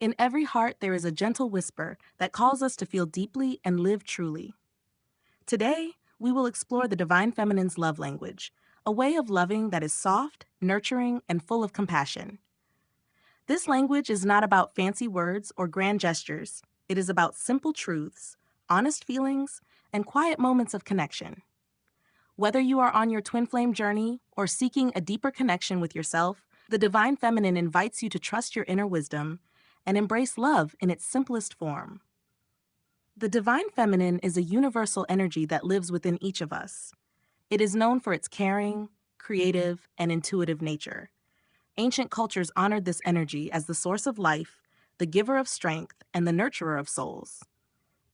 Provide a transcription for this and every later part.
In every heart, there is a gentle whisper that calls us to feel deeply and live truly. Today, we will explore the Divine Feminine's love language, a way of loving that is soft, nurturing, and full of compassion. This language is not about fancy words or grand gestures. It is about simple truths, honest feelings, and quiet moments of connection. Whether you are on your twin flame journey or seeking a deeper connection with yourself, the Divine Feminine invites you to trust your inner wisdom and embrace love in its simplest form. The Divine Feminine is a universal energy that lives within each of us. It is known for its caring, creative, and intuitive nature. Ancient cultures honored this energy as the source of life, the giver of strength, and the nurturer of souls.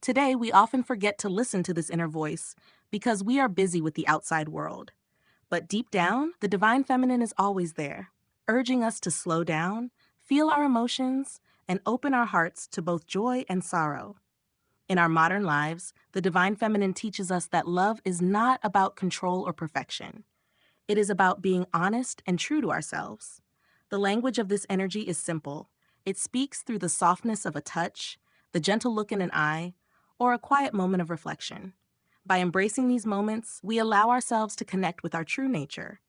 Today, we often forget to listen to this inner voice because we are busy with the outside world. But deep down, the Divine Feminine is always there, urging us to slow down, feel our emotions, and open our hearts to both joy and sorrow. In our modern lives, the Divine Feminine teaches us that love is not about control or perfection. It is about being honest and true to ourselves. The language of this energy is simple. It speaks through the softness of a touch, the gentle look in an eye, or a quiet moment of reflection. By embracing these moments, we allow ourselves to connect with our true nature.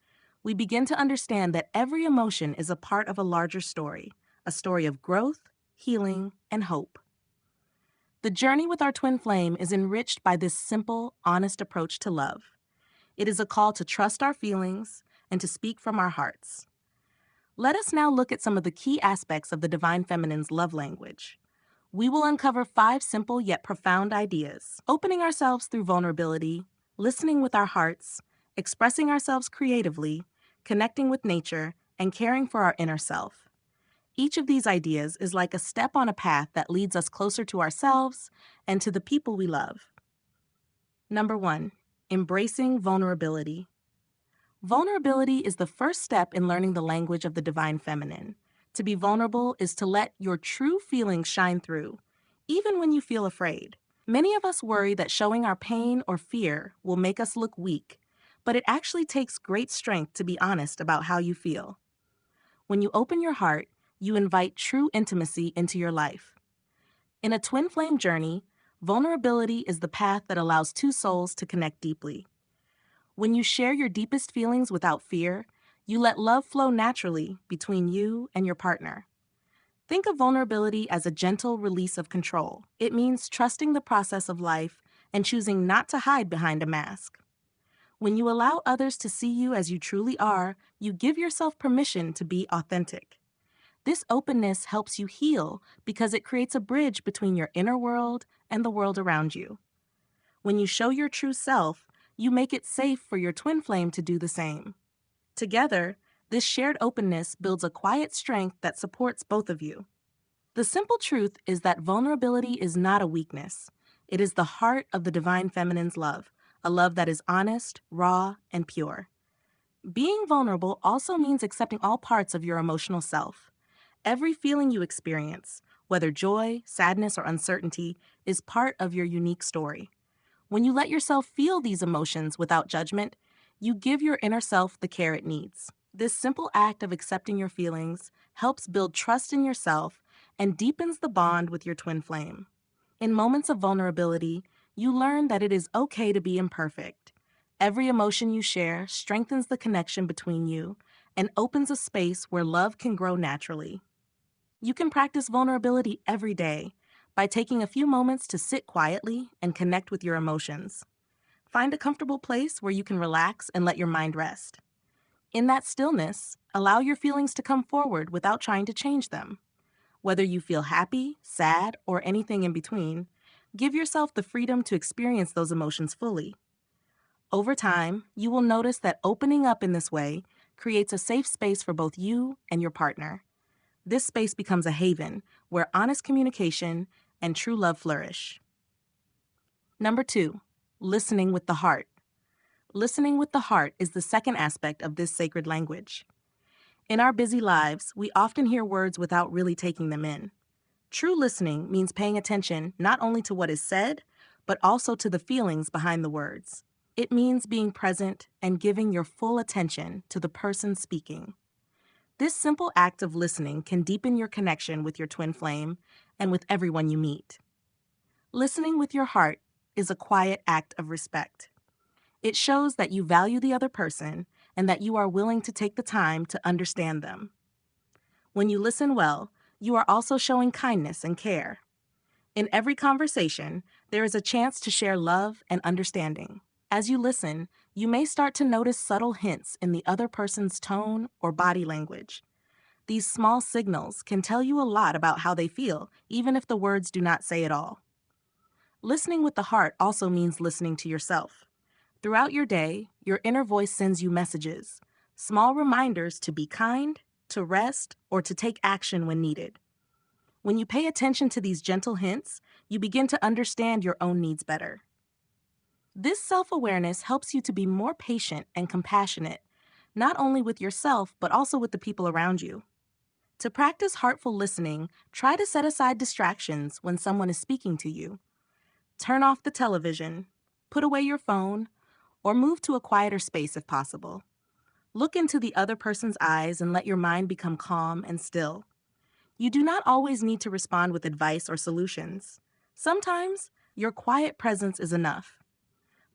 We begin to understand that every emotion is a part of a larger story, a story of growth, healing, and hope. The journey with our twin flame is enriched by this simple, honest approach to love. It is a call to trust our feelings and to speak from our hearts. Let us now look at some of the key aspects of the Divine Feminine's love language. We will uncover 5 simple yet profound ideas: opening ourselves through vulnerability, listening with our hearts, expressing ourselves creatively, connecting with nature, and caring for our inner self. Each of these ideas is like a step on a path that leads us closer to ourselves and to the people we love. Number 1, embracing vulnerability. Vulnerability is the first step in learning the language of the Divine Feminine. To be vulnerable is to let your true feelings shine through, even when you feel afraid. Many of us worry that showing our pain or fear will make us look weak, but it actually takes great strength to be honest about how you feel. When you open your heart, you invite true intimacy into your life. In a twin flame journey, vulnerability is the path that allows two souls to connect deeply. When you share your deepest feelings without fear, you let love flow naturally between you and your partner. Think of vulnerability as a gentle release of control. It means trusting the process of life and choosing not to hide behind a mask. When you allow others to see you as you truly are, you give yourself permission to be authentic. This openness helps you heal because it creates a bridge between your inner world and the world around you. When you show your true self, you make it safe for your twin flame to do the same. Together, this shared openness builds a quiet strength that supports both of you. The simple truth is that vulnerability is not a weakness. It is the heart of the Divine Feminine's love, a love that is honest, raw, and pure. Being vulnerable also means accepting all parts of your emotional self. Every feeling you experience, whether joy, sadness, or uncertainty, is part of your unique story. When you let yourself feel these emotions without judgment, you give your inner self the care it needs. This simple act of accepting your feelings helps build trust in yourself and deepens the bond with your twin flame. In moments of vulnerability, you learn that it is okay to be imperfect. Every emotion you share strengthens the connection between you and opens a space where love can grow naturally. You can practice vulnerability every day by taking a few moments to sit quietly and connect with your emotions. Find a comfortable place where you can relax and let your mind rest. In that stillness, allow your feelings to come forward without trying to change them. Whether you feel happy, sad, or anything in between, give yourself the freedom to experience those emotions fully. Over time, you will notice that opening up in this way creates a safe space for both you and your partner. This space becomes a haven where honest communication and true love flourish. Number 2, listening with the heart. Listening with the heart is the second aspect of this sacred language. In our busy lives, we often hear words without really taking them in. True listening means paying attention not only to what is said, but also to the feelings behind the words. It means being present and giving your full attention to the person speaking. This simple act of listening can deepen your connection with your twin flame and with everyone you meet. Listening with your heart is a quiet act of respect. It shows that you value the other person and that you are willing to take the time to understand them. When you listen well, you are also showing kindness and care. In every conversation, there is a chance to share love and understanding. As you listen, you may start to notice subtle hints in the other person's tone or body language. These small signals can tell you a lot about how they feel, even if the words do not say it all. Listening with the heart also means listening to yourself. Throughout your day, your inner voice sends you messages, small reminders to be kind, to rest, or to take action when needed. When you pay attention to these gentle hints, you begin to understand your own needs better. This self-awareness helps you to be more patient and compassionate, not only with yourself, but also with the people around you. To practice heartful listening, try to set aside distractions when someone is speaking to you. Turn off the television, put away your phone, or move to a quieter space if possible. Look into the other person's eyes and let your mind become calm and still. You do not always need to respond with advice or solutions. Sometimes, your quiet presence is enough.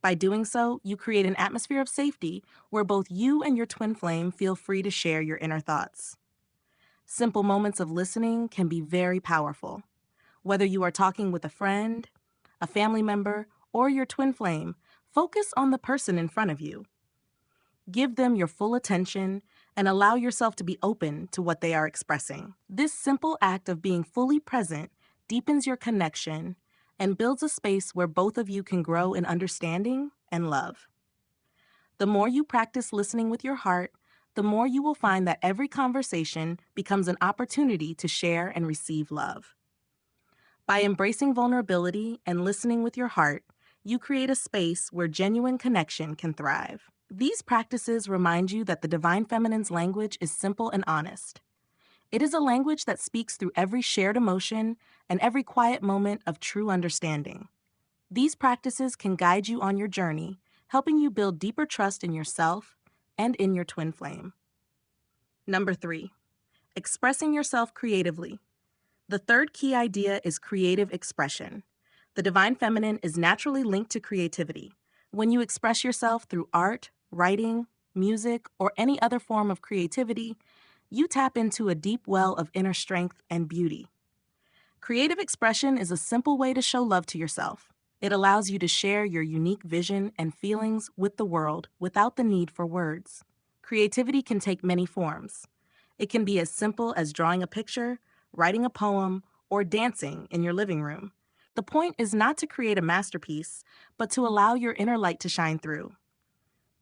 By doing so, you create an atmosphere of safety where both you and your twin flame feel free to share your inner thoughts. Simple moments of listening can be very powerful. Whether you are talking with a friend, a family member, or your twin flame, focus on the person in front of you. Give them your full attention and allow yourself to be open to what they are expressing. This simple act of being fully present deepens your connection and builds a space where both of you can grow in understanding and love. The more you practice listening with your heart, the more you will find that every conversation becomes an opportunity to share and receive love. By embracing vulnerability and listening with your heart, you create a space where genuine connection can thrive. These practices remind you that the Divine Feminine's language is simple and honest. It is a language that speaks through every shared emotion and every quiet moment of true understanding. These practices can guide you on your journey, helping you build deeper trust in yourself and in your twin flame. Number 3, expressing yourself creatively. The third key idea is creative expression. The Divine Feminine is naturally linked to creativity. When you express yourself through art, writing, music, or any other form of creativity, you tap into a deep well of inner strength and beauty. Creative expression is a simple way to show love to yourself. It allows you to share your unique vision and feelings with the world without the need for words. Creativity can take many forms. It can be as simple as drawing a picture, writing a poem, or dancing in your living room. The point is not to create a masterpiece, but to allow your inner light to shine through.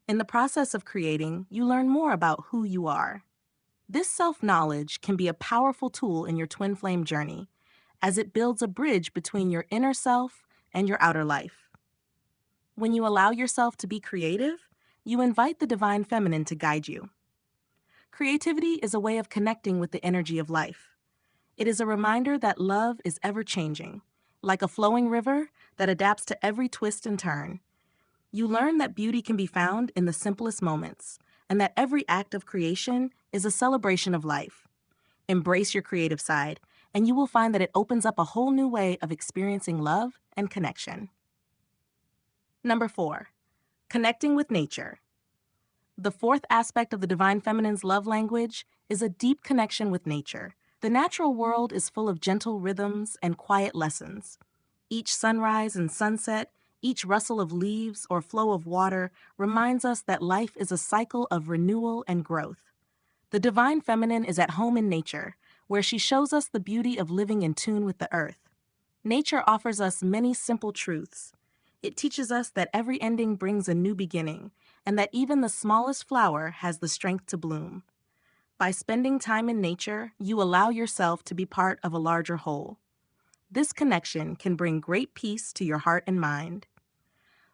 In the process of creating, you learn more about who you are. This self-knowledge can be a powerful tool in your twin flame journey, as it builds a bridge between your inner self and your outer life. When you allow yourself to be creative, you invite the Divine Feminine to guide you. Creativity is a way of connecting with the energy of life. It is a reminder that love is ever-changing, like a flowing river that adapts to every twist and turn. You learn that beauty can be found in the simplest moments, and that every act of creation is a celebration of life. Embrace your creative side, and you will find that it opens up a whole new way of experiencing love and connection. Number 4, connecting with nature. The fourth aspect of the Divine Feminine's love language is a deep connection with nature. The natural world is full of gentle rhythms and quiet lessons. Each sunrise and sunset, each rustle of leaves or flow of water reminds us that life is a cycle of renewal and growth. The Divine Feminine is at home in nature, where she shows us the beauty of living in tune with the earth. Nature offers us many simple truths. It teaches us that every ending brings a new beginning, and that even the smallest flower has the strength to bloom. By spending time in nature, you allow yourself to be part of a larger whole. This connection can bring great peace to your heart and mind.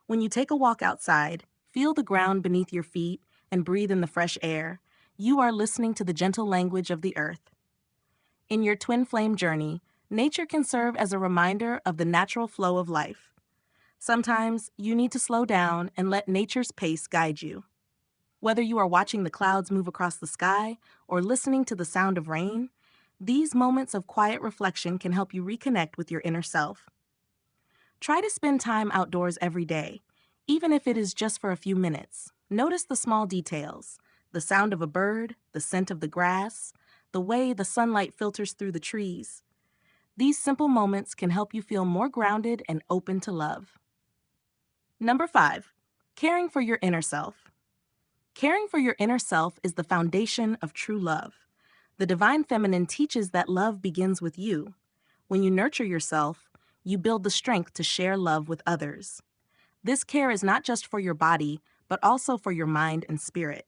When you take a walk outside, feel the ground beneath your feet, and breathe in the fresh air, you are listening to the gentle language of the earth. In your twin flame journey, nature can serve as a reminder of the natural flow of life. Sometimes you need to slow down and let nature's pace guide you. Whether you are watching the clouds move across the sky or listening to the sound of rain, these moments of quiet reflection can help you reconnect with your inner self. Try to spend time outdoors every day, even if it is just for a few minutes. Notice the small details: the sound of a bird, the scent of the grass, the way the sunlight filters through the trees. These simple moments can help you feel more grounded and open to love. Number 5, caring for your inner self. Caring for your inner self is the foundation of true love. The Divine Feminine teaches that love begins with you. When you nurture yourself, you build the strength to share love with others. This care is not just for your body, but also for your mind and spirit.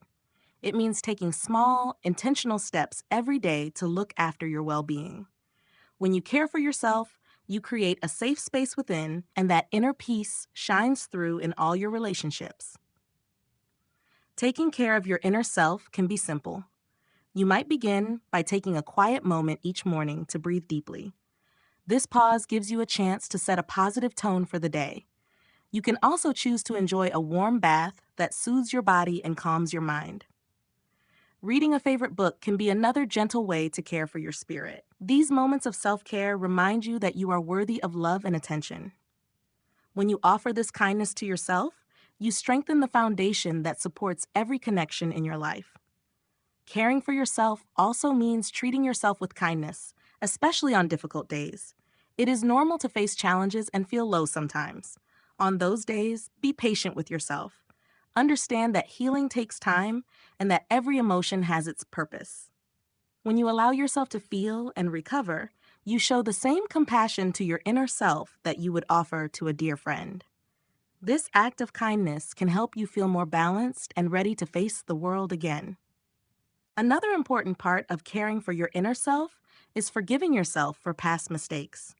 It means taking small, intentional steps every day to look after your well-being. When you care for yourself, you create a safe space within, and that inner peace shines through in all your relationships. Taking care of your inner self can be simple. You might begin by taking a quiet moment each morning to breathe deeply. This pause gives you a chance to set a positive tone for the day. You can also choose to enjoy a warm bath that soothes your body and calms your mind. Reading a favorite book can be another gentle way to care for your spirit. These moments of self-care remind you that you are worthy of love and attention. When you offer this kindness to yourself, you strengthen the foundation that supports every connection in your life. Caring for yourself also means treating yourself with kindness, especially on difficult days. It is normal to face challenges and feel low sometimes. On those days, be patient with yourself. Understand that healing takes time and that every emotion has its purpose. When you allow yourself to feel and recover, you show the same compassion to your inner self that you would offer to a dear friend. This act of kindness can help you feel more balanced and ready to face the world again. Another important part of caring for your inner self is forgiving yourself for past mistakes.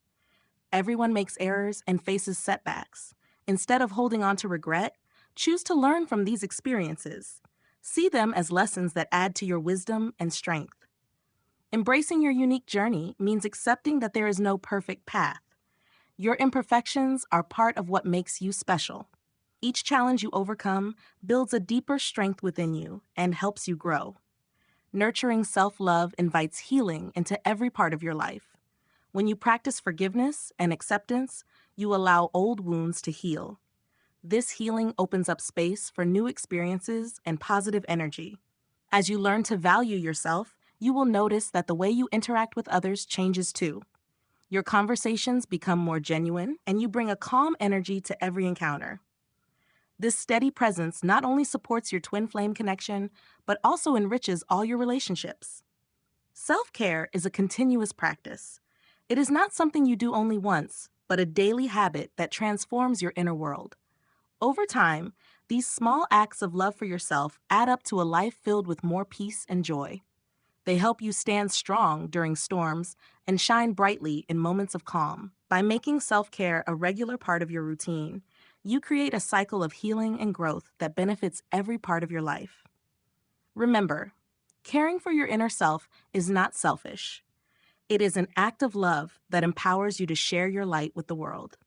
Everyone makes errors and faces setbacks. Instead of holding on to regret, choose to learn from these experiences. See them as lessons that add to your wisdom and strength. Embracing your unique journey means accepting that there is no perfect path. Your imperfections are part of what makes you special. Each challenge you overcome builds a deeper strength within you and helps you grow. Nurturing self-love invites healing into every part of your life. When you practice forgiveness and acceptance, you allow old wounds to heal. This healing opens up space for new experiences and positive energy. As you learn to value yourself, you will notice that the way you interact with others changes too. Your conversations become more genuine, and you bring a calm energy to every encounter. This steady presence not only supports your twin flame connection, but also enriches all your relationships. Self-care is a continuous practice. It is not something you do only once, but a daily habit that transforms your inner world. Over time, these small acts of love for yourself add up to a life filled with more peace and joy. They help you stand strong during storms and shine brightly in moments of calm. By making self-care a regular part of your routine, you create a cycle of healing and growth that benefits every part of your life. Remember, caring for your inner self is not selfish. It is an act of love that empowers you to share your light with the world.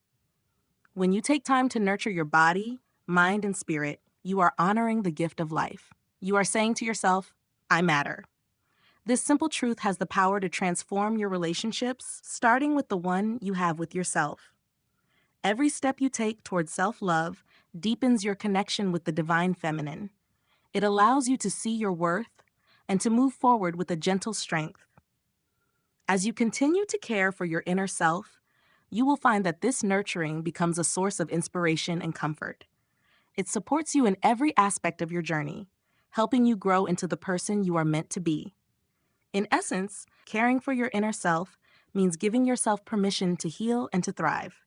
When you take time to nurture your body, mind, and spirit, you are honoring the gift of life. You are saying to yourself, I matter. This simple truth has the power to transform your relationships, starting with the one you have with yourself. Every step you take towards self-love deepens your connection with the Divine Feminine. It allows you to see your worth and to move forward with a gentle strength. As you continue to care for your inner self, you will find that this nurturing becomes a source of inspiration and comfort. It supports you in every aspect of your journey, helping you grow into the person you are meant to be. In essence, caring for your inner self means giving yourself permission to heal and to thrive.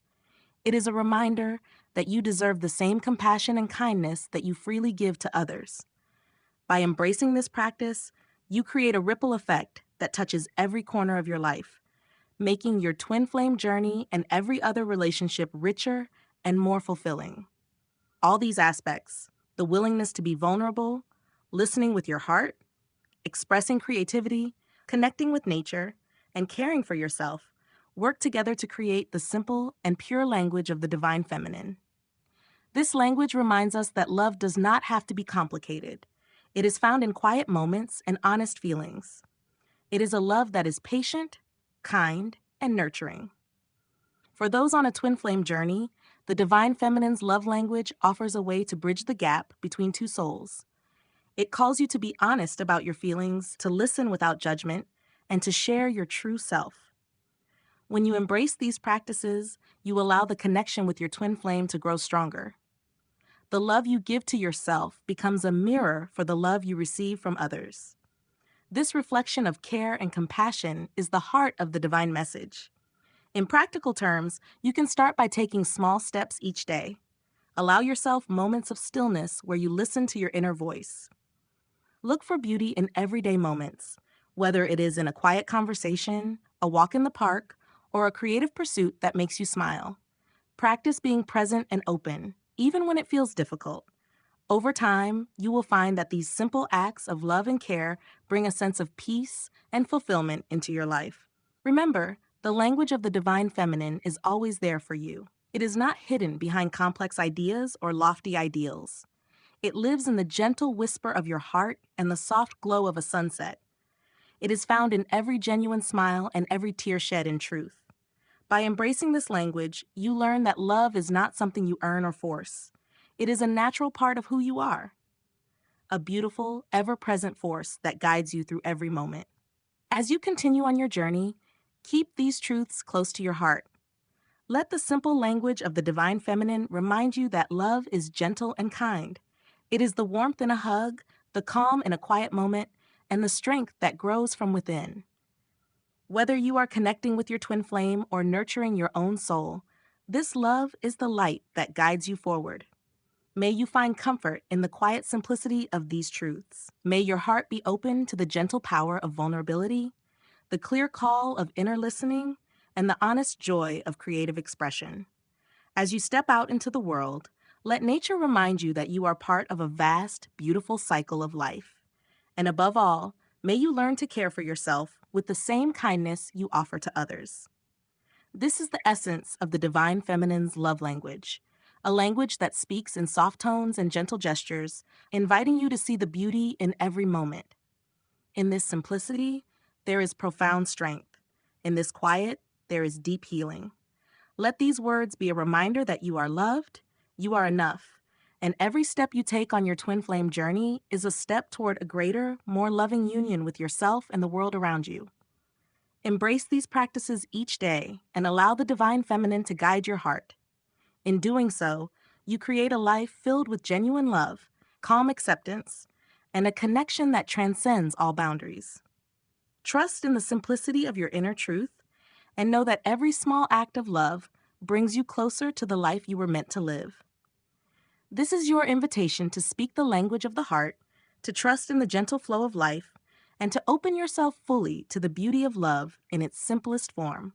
It is a reminder that you deserve the same compassion and kindness that you freely give to others. By embracing this practice, you create a ripple effect that touches every corner of your life, making your twin flame journey and every other relationship richer and more fulfilling. All these aspects, the willingness to be vulnerable, listening with your heart, expressing creativity, connecting with nature, and caring for yourself, work together to create the simple and pure language of the Divine Feminine. This language reminds us that love does not have to be complicated. It is found in quiet moments and honest feelings. It is a love that is patient, kind, and nurturing. For those on a twin flame journey, the Divine Feminine's love language offers a way to bridge the gap between two souls. It calls you to be honest about your feelings, to listen without judgment, and to share your true self. When you embrace these practices, you allow the connection with your twin flame to grow stronger. The love you give to yourself becomes a mirror for the love you receive from others. This reflection of care and compassion is the heart of the divine message. In practical terms, you can start by taking small steps each day. Allow yourself moments of stillness where you listen to your inner voice. Look for beauty in everyday moments, whether it is in a quiet conversation, a walk in the park, or a creative pursuit that makes you smile. Practice being present and open, even when it feels difficult. Over time, you will find that these simple acts of love and care bring a sense of peace and fulfillment into your life. Remember, the language of the divine feminine is always there for you. It is not hidden behind complex ideas or lofty ideals. It lives in the gentle whisper of your heart and the soft glow of a sunset. It is found in every genuine smile and every tear shed in truth. By embracing this language, you learn that love is not something you earn or force. It is a natural part of who you are, a beautiful, ever-present force that guides you through every moment. As you continue on your journey, keep these truths close to your heart. Let the simple language of the divine feminine remind you that love is gentle and kind. It is the warmth in a hug, the calm in a quiet moment, and the strength that grows from within. Whether you are connecting with your twin flame or nurturing your own soul, this love is the light that guides you forward. May you find comfort in the quiet simplicity of these truths. May your heart be open to the gentle power of vulnerability, the clear call of inner listening, and the honest joy of creative expression. As you step out into the world, let nature remind you that you are part of a vast, beautiful cycle of life. And above all, may you learn to care for yourself with the same kindness you offer to others. This is the essence of the divine feminine's love language, a language that speaks in soft tones and gentle gestures, inviting you to see the beauty in every moment. In this simplicity, there is profound strength. In this quiet, there is deep healing. Let these words be a reminder that you are loved, you are enough, and every step you take on your twin flame journey is a step toward a greater, more loving union with yourself and the world around you. Embrace these practices each day and allow the divine feminine to guide your heart. In doing so, you create a life filled with genuine love, calm acceptance, and a connection that transcends all boundaries. Trust in the simplicity of your inner truth and know that every small act of love brings you closer to the life you were meant to live. This is your invitation to speak the language of the heart, to trust in the gentle flow of life, and to open yourself fully to the beauty of love in its simplest form.